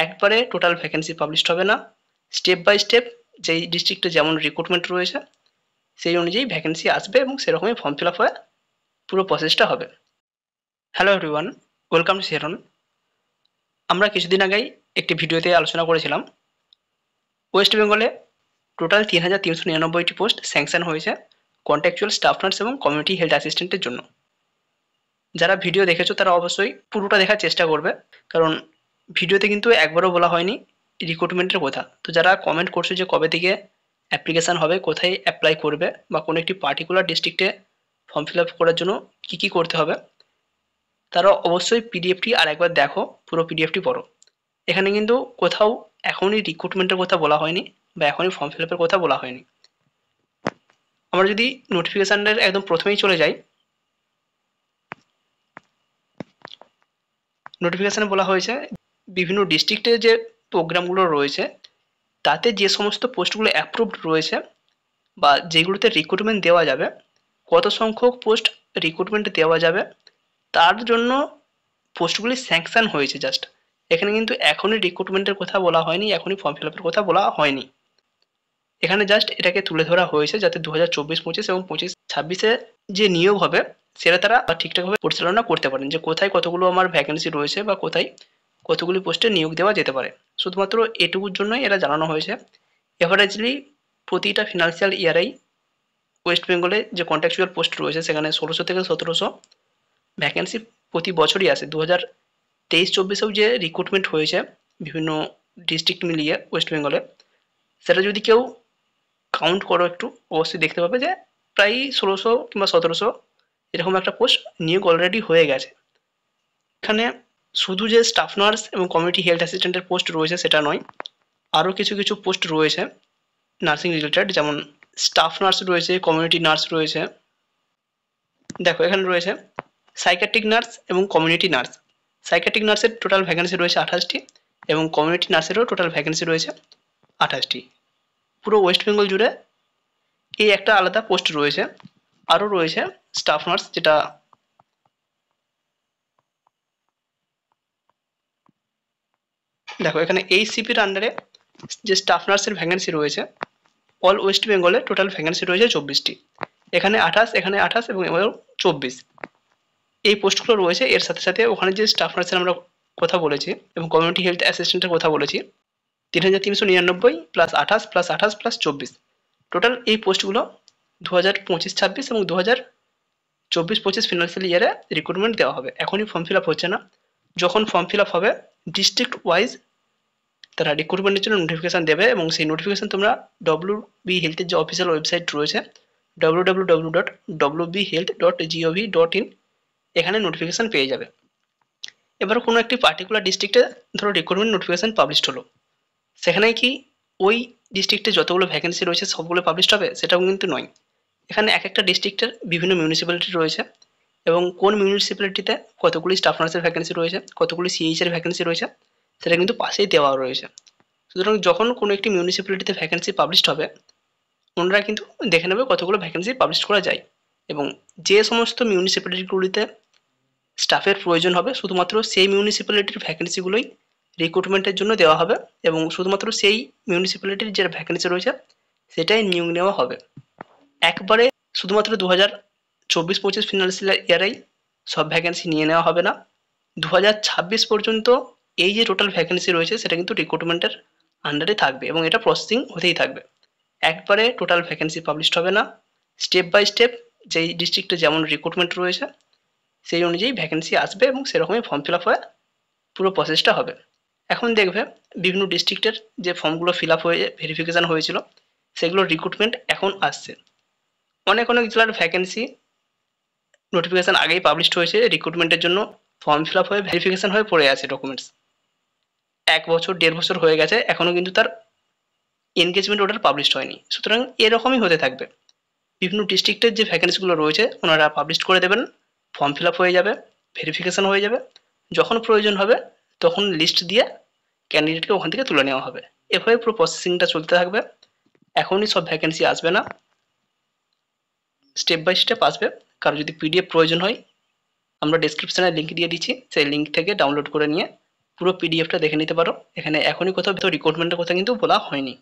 একবারে total vacancy published হবে না, স্টেপ বাই স্টেপ যেই ডিস্ট্রিক্টে যেমন রিক্রুটমেন্ট রয়েছে সেই অনুযায়ী ভ্যাকেন্সি আসবে এবং সেরকমই ফর্ম ফিল আপ হয়ে পুরো প্রসেসটা হবে। হ্যালো এভরিওয়ান, ওয়েলকাম টু সেরন। আমরা কিছুদিন আগেই একটি ভিডিওতে আলোচনা করেছিলাম ওয়েস্ট বেঙ্গলে টোটাল ৩,৩৯৯টি পোস্ট স্যাংশন হয়েছে কন্ট্রাকচুয়াল স্টাফ নার্স এবং কমিউনিটি হেলথ অ্যাসিস্ট্যান্টের জন্য। যারা ভিডিও দেখেছো তারা অবশ্যই পুরোটা দেখার চেষ্টা করবে, কারণ ভিডিওতে কিন্তু একবারও বলা হয়নি রিক্রুটমেন্টের কথা। তো যারা কমেন্ট করছো যে কবে থেকে অ্যাপ্লিকেশান হবে, কোথায় অ্যাপ্লাই করবে বা কোনো একটি পার্টিকুলার ডিস্ট্রিক্টে ফর্ম ফিল আপ করার জন্য কী কী করতে হবে, তারা অবশ্যই পিডিএফটি আর একবার দেখো, পুরো পিডিএফটি পড়ো। এখানে কিন্তু কোথাও এখনই রিক্রুটমেন্টের কথা বলা হয়নি বা এখনই ফর্ম ফিল আপের কথা বলা হয়নি। আমরা যদি নোটিফিকেশানের একদম প্রথমেই চলে যাই, নোটিফিকেশানে বলা হয়েছে বিভিন্ন ডিস্ট্রিক্টে যে প্রোগ্রামগুলো রয়েছে তাতে যে সমস্ত পোস্টগুলো অ্যাপ্রুভড রয়েছে বা যেগুলোতে রিক্রুটমেন্ট দেওয়া যাবে, কত সংখ্যক পোস্ট রিক্রুটমেন্ট দেওয়া যাবে তার জন্য পোস্টগুলি স্যাংশন হয়েছে জাস্ট। এখানে কিন্তু এখনই রিক্রুটমেন্টের কথা বলা হয়নি, এখনই ফর্ম ফিল আপের কথা বলা হয়নি। এখানে জাস্ট এটাকে তুলে ধরা হয়েছে যাতে 2024-25 এবং 25-26-এ যে নিয়োগ হবে সেটা তারা ঠিকঠাকভাবে পরিচালনা করতে পারেন, যে কোথায় কতগুলো আমার ভ্যাকেন্সি রয়েছে বা কোথায় কতগুলি পোস্টে নিয়োগ দেওয়া যেতে পারে। শুধুমাত্র এটুকুর জন্যই এরা জানানো হয়েছে। এভারেজলি প্রতিটা ফিনান্সিয়াল ইয়ারেই ওয়েস্ট বেঙ্গলে যে কন্ট্রাকচুয়াল পোস্ট রয়েছে সেখানে 1600 থেকে 1700 ভ্যাকেন্সি প্রতি বছরই আসে। 2023-24-এও যে রিক্রুটমেন্ট হয়েছে বিভিন্ন ডিস্ট্রিক্ট মিলিয়ে ওয়েস্ট বেঙ্গলে, সেটা যদি কেউ কাউন্ট করো একটু অবশ্যই দেখতে পাবে যে প্রায় 1600 কিংবা 1700 এরকম একটা পোস্ট নিয়োগ অলরেডি হয়ে গেছে। এখানে শুধু যে স্টাফ নার্স এবং কমিউনিটি হেলথ অ্যাসিস্ট্যান্টের পোস্ট রয়েছে সেটা নয়, আরও কিছু কিছু পোস্ট রয়েছে নার্সিং রিলেটেড, যেমন স্টাফ নার্স রয়েছে, কমিউনিটি নার্স রয়েছে। দেখো এখানে রয়েছে সাইকিয়াট্রিক নার্স এবং কমিউনিটি নার্স। সাইকিয়াট্রিক নার্সের টোটাল ভ্যাকেন্সি রয়েছে 28টি এবং কমিউনিটি নার্সেরও টোটাল ভ্যাকেন্সি রয়েছে 28টি। পুরো ওয়েস্ট বেঙ্গল জুড়ে এই একটা আলাদা পোস্ট রয়েছে। আরও রয়েছে স্টাফ নার্স, যেটা দেখো এখানে এইচসিপির আন্ডারে যে স্টাফ নার্সের ভ্যাকেন্সি রয়েছে অল ওয়েস্ট বেঙ্গলে টোটাল ভ্যাকেন্সি রয়েছে 24টি। এখানে 28, এখানে 28 এবং 24 এই পোস্টগুলো রয়েছে। এর সাথে সাথে ওখানে যে স্টাফ নার্সের আমরা কথা বলেছি এবং কমিউনিটি হেলথ অ্যাসিস্ট্যান্টের কথা বলেছি 3399 প্লাস 28 প্লাস 28 প্লাস 24, টোটাল এই পোস্টগুলো 2025-26 এবং 2024-25 ফিনান্সিয়াল ইয়ারে রিক্রুটমেন্ট দেওয়া হবে। এখনই ফর্ম ফিল আপ হচ্ছে না, যখন ফর্ম ফিল আপ হবে ডিস্ট্রিক্ট ওয়াইজ তারা রিক্রুটমেন্টের জন্য নোটিফিকেশান দেবে এবং সেই নোটিফিকেশান তোমরা WB হেলথের যে অফিসিয়াল ওয়েবসাইট রয়েছে www.wbhealth.gov.in এখানে নোটিফিকেশান পেয়ে যাবে। এবার কোনো একটি পার্টিকুলার ডিস্ট্রিক্টে ধরো রিক্রুটমেন্ট নোটিফিকেশান পাবলিশড হলো, সেখানে কি ওই ডিস্ট্রিক্টে যতগুলো ভ্যাকেন্সি রয়েছে সবগুলো পাবলিশড হবে সেটাও কিন্তু নয়। এখানে এক একটা ডিস্ট্রিক্টের বিভিন্ন মিউনিসিপ্যালিটি রয়েছে এবং কোন মিউনিসিপ্যালিটিতে কতগুলি স্টাফ নার্সের ভ্যাকেন্সি রয়েছে, কতগুলি সিএইচের ভ্যাকেন্সি রয়েছে সেটা কিন্তু পাশেই দেওয়া রয়েছে। সুতরাং যখন কোনো একটি মিউনিসিপ্যালিটিতে ভ্যাকেন্সি পাবলিশড হবে ওনারা কিন্তু দেখে নেবে কতগুলো ভ্যাকেন্সি পাবলিশ করা যায় এবং যে সমস্ত মিউনিসিপ্যালিটিগুলিতে স্টাফের প্রয়োজন হবে শুধুমাত্র সেই মিউনিসিপ্যালিটির ভ্যাকেন্সিগুলোই রিক্রুটমেন্টের জন্য দেওয়া হবে এবং শুধুমাত্র সেই মিউনিসিপ্যালিটির যে ভ্যাকেন্সি রয়েছে সেটাই নিয়োগ নেওয়া হবে। একবারে শুধুমাত্র 2024-25 ফিনান্সিয়াল ইয়ারেই সব ভ্যাকেন্সি নিয়ে নেওয়া হবে না। 2026 পর্যন্ত এই যে টোটাল ভ্যাকেন্সি রয়েছে সেটা কিন্তু রিক্রুটমেন্টের আন্ডারে থাকবে এবং এটা প্রসেসিং হতেই থাকবে। একবারে টোটাল ভ্যাকেন্সি পাবলিশড হবে না, স্টেপ বাই স্টেপ যেই ডিস্ট্রিক্টে যেমন রিক্রুটমেন্ট রয়েছে সেই অনুযায়ী ভ্যাকেন্সি আসবে এবং সেরকমই ফর্ম ফিল আপ হয়ে পুরো প্রসেসটা হবে। এখন দেখবে বিভিন্ন ডিস্ট্রিক্টের যে ফর্মগুলো ফিল আপ হয়ে ভেরিফিকেশান হয়েছিল সেগুলোর রিক্রুটমেন্ট এখন আসছে। অনেক অনেক জেলার ভ্যাকেন্সি নোটিফিকেশান আগেই পাবলিশড হয়েছে, রিক্রুটমেন্টের জন্য ফর্ম ফিল আপ হয়ে ভেরিফিকেশান হয়ে পড়ে আছে ডকুমেন্টস। 1 বছর 1.5 বছর হয়ে গেছে এখনও কিন্তু তার এনগেজমেন্ট অর্ডার পাবলিশড হয়নি। সুতরাং এরকমই হতে থাকবে। বিভিন্ন ডিস্ট্রিক্টের যে ভ্যাকেন্সিগুলো রয়েছে ওনারা পাবলিশ করে দেবেন, ফর্ম ফিল আপ হয়ে যাবে, ভেরিফিকেশান হয়ে যাবে, যখন প্রয়োজন হবে তখন লিস্ট দিয়ে ক্যান্ডিডেটকে ওখান থেকে তুলে নেওয়া হবে। এভাবে পুরো প্রসেসিংটা চলতে থাকবে। এখনই সব ভ্যাকেন্সি আসবে না, স্টেপ বাই স্টেপ আসবে। কারো যদি পিডিএফ প্রয়োজন হয় আমরা ডেসক্রিপশানে লিঙ্ক দিয়ে দিচ্ছি, সেই লিঙ্ক থেকে ডাউনলোড করে নিয়ে পুরো পিডিএফটা দেখে নিতে পারো। এখানে এখনই কোথাও রিক্রুটমেন্টের কথা কিন্তু বলা হয়নি।